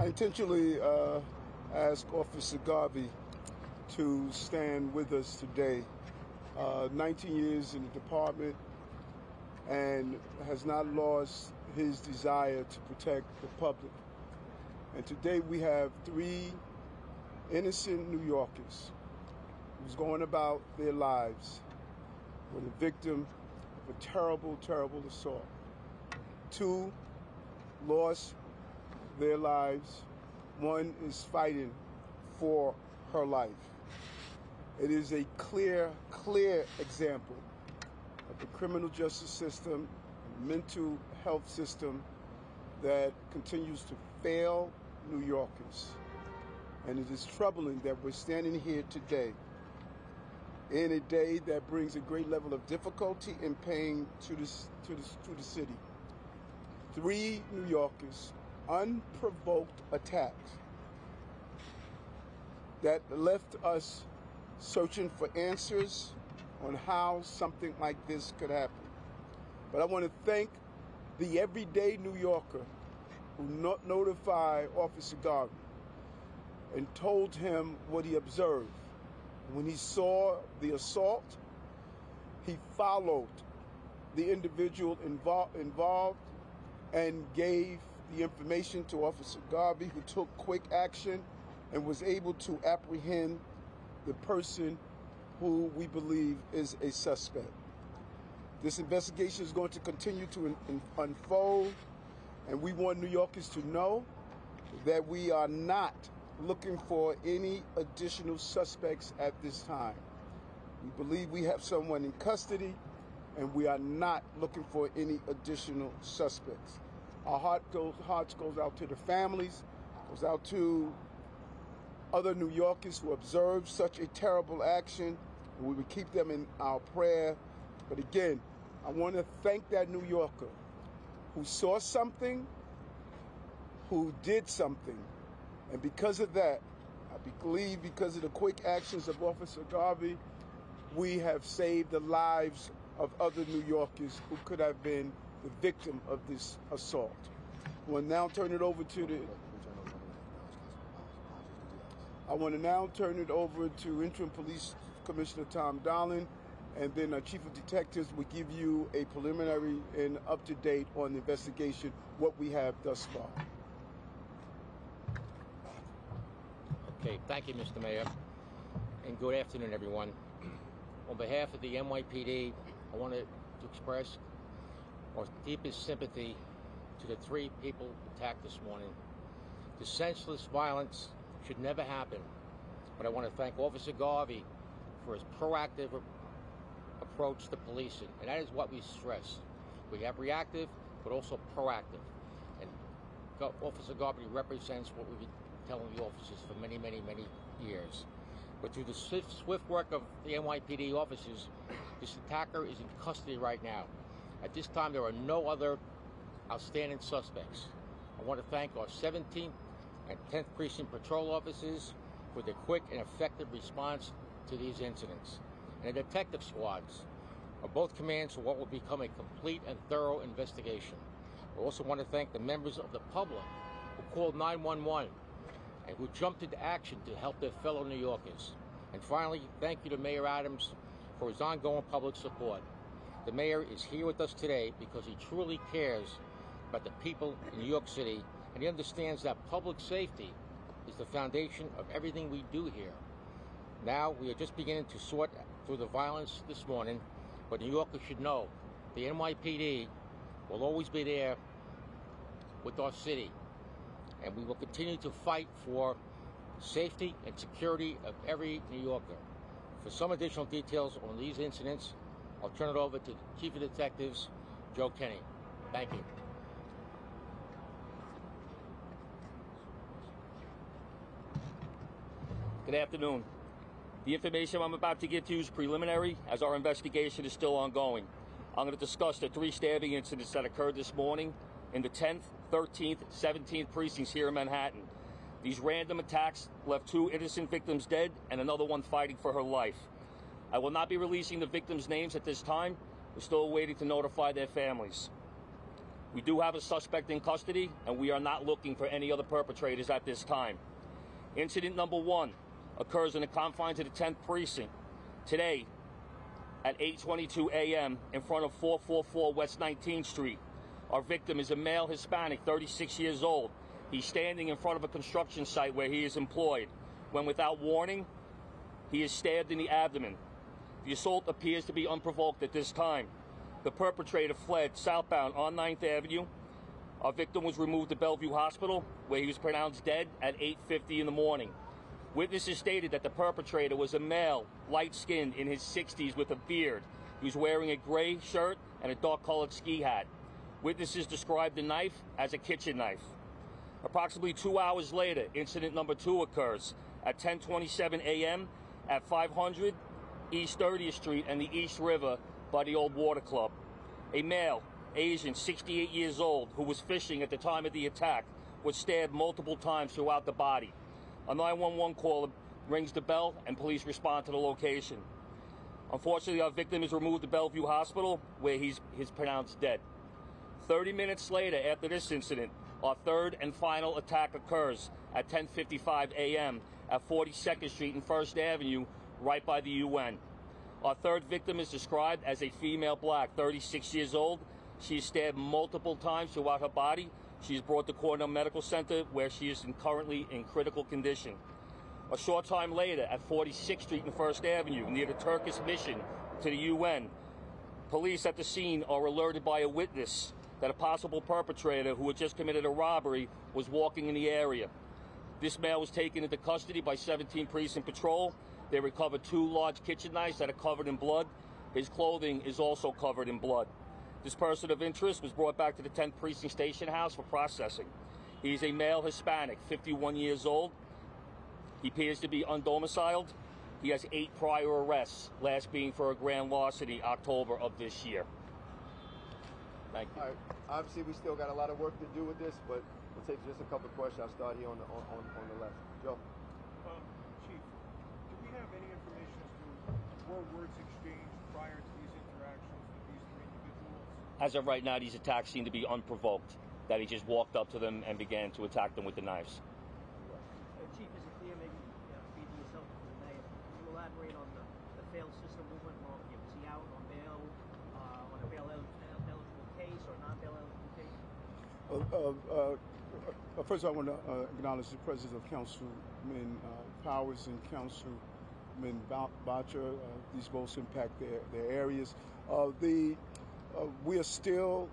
I intentionally asked Officer Garvey to stand with us today. 19 years in the department and has not lost his desire to protect the public. And today we have 3 innocent New Yorkers who's going about their lives were the victim of a terrible, terrible assault. 2 lost their lives. 1 is fighting for her life. It is a clear example of the criminal justice system, mental health system that continues to fail New Yorkers. And it is troubling that we're standing here today in a day that brings a great level of difficulty and pain to the city. 3 New Yorkers, unprovoked attacks that left us searching for answers on how something like this could happen. But I want to thank the everyday New Yorker who notified Officer Garvey and told him what he observed. When he saw the assault, he followed the individual involved and gave the information to Officer Garvey, who took quick action and was able to apprehend the person who we believe is a suspect. This investigation is going to continue to unfold, and we want New Yorkers to know that we are not looking for any additional suspects at this time. We believe we have someone in custody, and we are not looking for any additional suspects. Our hearts goes out to the families, goes out to other New Yorkers who observed such a terrible action, and we will keep them in our prayer. But again, I want to thank that New Yorker who saw something, who did something. And because of that, I believe because of the quick actions of Officer Garvey, we have saved the lives of other New Yorkers who could have been the victim of this assault. We'll now turn it over to I want to now turn it over to Interim Police Commissioner Tom Dowling, and then our Chief of Detectives will give you a preliminary and up-to-date on the investigation, what we have thus far. Okay, thank you, Mr. Mayor, and good afternoon, everyone. On behalf of the NYPD, I wanted to express our deepest sympathy to the 3 people attacked this morning. The senseless violence should never happen, but I want to thank Officer Garvey for his proactive approach to policing, and that is what we stress. We have reactive, but also proactive, and Officer Garvey represents what we've been telling the officers for many, many, many years. But through the swift work of the NYPD officers, this attacker is in custody right now. At this time, there are no other outstanding suspects. I want to thank our 17th and 10th Precinct Patrol officers for their quick and effective response to these incidents. And the detective squads are both commands for what will become a complete and thorough investigation. I also want to thank the members of the public who called 911 and who jumped into action to help their fellow New Yorkers. And finally, thank you to Mayor Adams for his ongoing public support. The mayor is here with us today because he truly cares about the people in New York City, and he understands that public safety is the foundation of everything we do here. Now, we are just beginning to sort through the violence this morning, but New Yorkers should know the NYPD will always be there with our city, and we will continue to fight for safety and security of every New Yorker. For some additional details on these incidents, I'll turn it over to Chief of Detectives, Joe Kenny. Thank you. Good afternoon. The information I'm about to give to you is preliminary, as our investigation is still ongoing. I'm going to discuss the 3 stabbing incidents that occurred this morning in the 10th, 13th, 17th precincts here in Manhattan. These random attacks left 2 innocent victims dead and another one fighting for her life. I will not be releasing the victims' names at this time. We're still waiting to notify their families. We do have a suspect in custody, and we are not looking for any other perpetrators at this time. Incident number 1 occurs in the confines of the 10th precinct today at 8:22 a.m. in front of 444 West 19th Street. Our victim is a male Hispanic, 36 years old. He's standing in front of a construction site where he is employed, when without warning, he is stabbed in the abdomen. The assault appears to be unprovoked at this time. The perpetrator fled southbound on 9th Avenue. Our victim was removed to Bellevue Hospital, where he was pronounced dead at 8:50 in the morning. Witnesses stated that the perpetrator was a male, light-skinned, in his 60s with a beard. He was wearing a gray shirt and a dark-colored ski hat. Witnesses described the knife as a kitchen knife. Approximately 2 hours later, incident number 2 occurs at 10:27 a.m. at 500 East 30th Street and the East River by the Old Water Club. A male, Asian, 68 years old, who was fishing at the time of the attack, was stabbed multiple times throughout the body. A 911 caller rings the bell and police respond to the location. Unfortunately, our victim is removed to Bellevue Hospital, where he's pronounced dead. 30 minutes later, after this incident, our third and final attack occurs at 10:55 a.m. at 42nd Street and 1st Avenue, right by the UN. Our third victim is described as a female black, 36 years old. She is stabbed multiple times throughout her body. She is brought to Cornell Medical Center, where she is currently in critical condition. A short time later, at 46th Street and 1st Avenue, near the Turkish mission to the UN, police at the scene are alerted by a witness that a possible perpetrator who had just committed a robbery was walking in the area. This male was taken into custody by 17 Precinct Patrol. They recovered 2 large kitchen knives that are covered in blood. His clothing is also covered in blood. This person of interest was brought back to the 10th Precinct Station House for processing. He is a male Hispanic, 51 years old. He appears to be undomiciled. He has 8 prior arrests, last being for a grand larceny, October of this year. Thank you. All right. Obviously, we still got a lot of work to do with this, but we'll take just a couple of questions. I'll start here on the left. Joe. Chief, do we have any information as to were words exchanged prior to these interactions with these 3 individuals? As of right now, these attacks seem to be unprovoked, that he just walked up to them and began to attack them with the knives. Chief, is it clear, maybe speaking yourself for the mayor, can you elaborate on the failed system? What went wrong here? Was he out on bail, on a bail-eligible case or non-bail eligible case? First of all, I want to acknowledge the presence of Councilman Powers and Councilman Boucher. These both impact their areas. We are still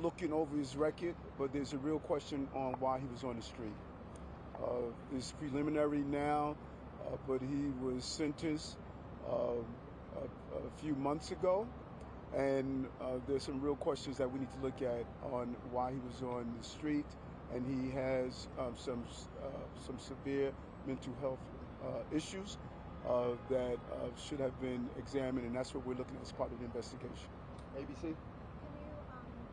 looking over his record, but there's a real question on why he was on the street. It's preliminary now, but he was sentenced a few months ago, and there's some real questions that we need to look at on why he was on the street, and he has some severe mental health issues that should have been examined, and that's what we're looking at as part of the investigation. ABC. Can you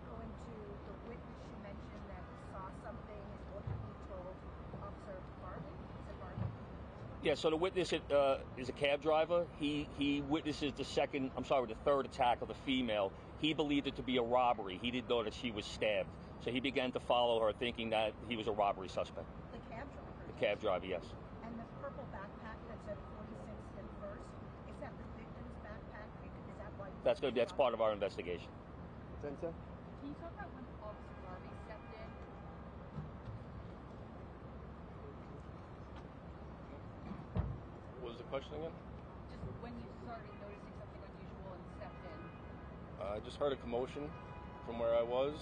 go into the witness you mentioned that saw something and what he told Officer Bartlett? Is it Bartlett? Yeah, so the witness is a cab driver. He witnesses the third attack of the female. He believed it to be a robbery. He didn't know that she was stabbed. So he began to follow her, thinking that he was a robbery suspect. The cab driver? The cab driver, yes. And the purple backpack that's at 46th and 1st, is that the victim's backpack? Is that why? That's part of our investigation. Sensei. Can you talk about when Officer Garvey stepped in? What was the question again? Just when you started noticing something unusual and stepped in. I just heard a commotion from where I was,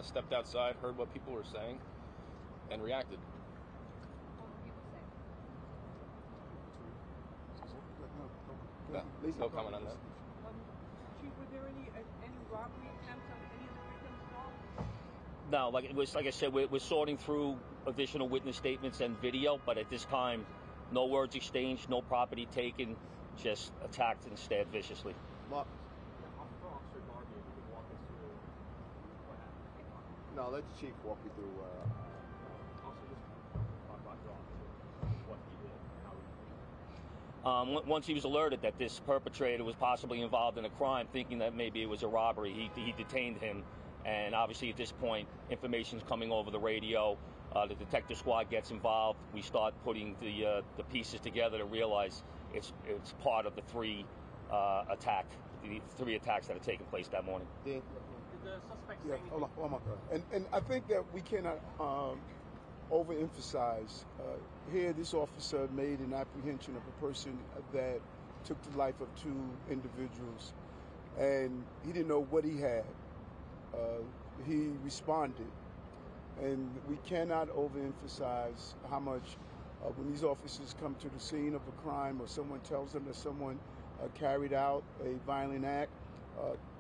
stepped outside, heard what people were saying, and reacted. What were people saying? No comment on that. Chief, were there any robbery attempts on any of the victims at all? No, like I said, we're sorting through additional witness statements and video, but at this time, no words exchanged, no property taken, just attacked and stabbed viciously. Mark. Officer Garvey, if you could walk us through what happened. No, let the chief walk you through. Also, just talk about your officer, what he did, how he did. Once he was alerted that this perpetrator was possibly involved in a crime, thinking that maybe it was a robbery, he detained him And obviously at this point, information's coming over the radio. The detective squad gets involved. We start putting the pieces together to realize it's part of the three attacks that have taken place that morning. Dean? Did the suspect say Yeah, anything? hold on. And I think that we cannot overemphasize. Here, this officer made an apprehension of a person that took the life of two individuals, and he didn't know what he had. He responded, and we cannot overemphasize how much when these officers come to the scene of a crime or someone tells them that someone carried out a violent act,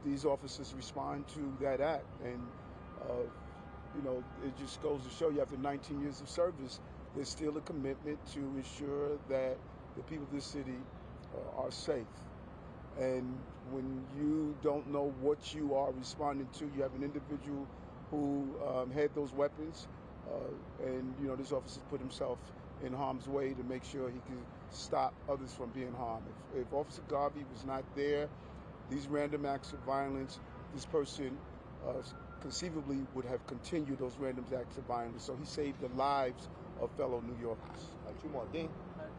these officers respond to that act. And you know, it just goes to show you after 19 years of service, there's still a commitment to ensure that the people of this city are safe. And when you don't know what you are responding to, you have an individual who had those weapons, and you know, this officer put himself in harm's way to make sure he could stop others from being harmed. If Officer Garvey was not there, these random acts of violence, this person conceivably would have continued those random acts of violence. So he saved the lives of fellow New Yorkers. Two more. Dean?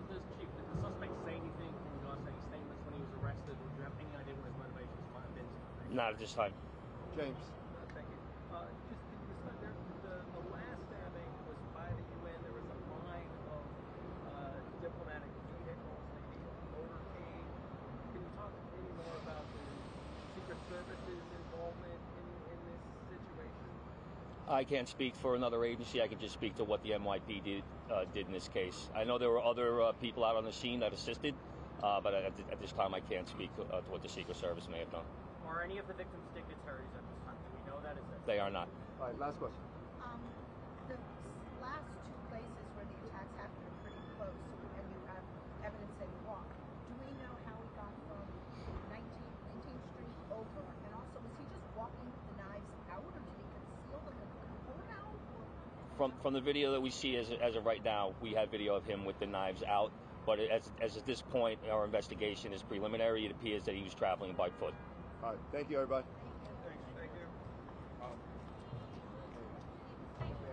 Did the suspect say anything in regards to any statements when he was arrested? Or do you have any idea what his motivations might have been? Not at this time. James? Thank you. Just the last stabbing was by the UN. There was a line of diplomatic vehicles, maybe a motorcade. Can you talk any more about the Secret Service's involvement in this situation? I can't speak for another agency. I can just speak to what the NYPD did in this case. I know there were other people out on the scene that assisted, but at this time I can't speak to what the Secret Service may have done. Are any of the victims dignitaries at this time? Do we know that? They are not. All right, last question. The last two places where the attacks happened are pretty close, and you have evidence that he walked. Do we know how he got from 19th Street over? And also, was he just walking with the knives out, or did he conceal them in the courthouse? From the video that we see as of right now, we have video of him with the knives out. But as at this point, our investigation is preliminary. It appears that he was traveling by foot. All right, thank you, everybody.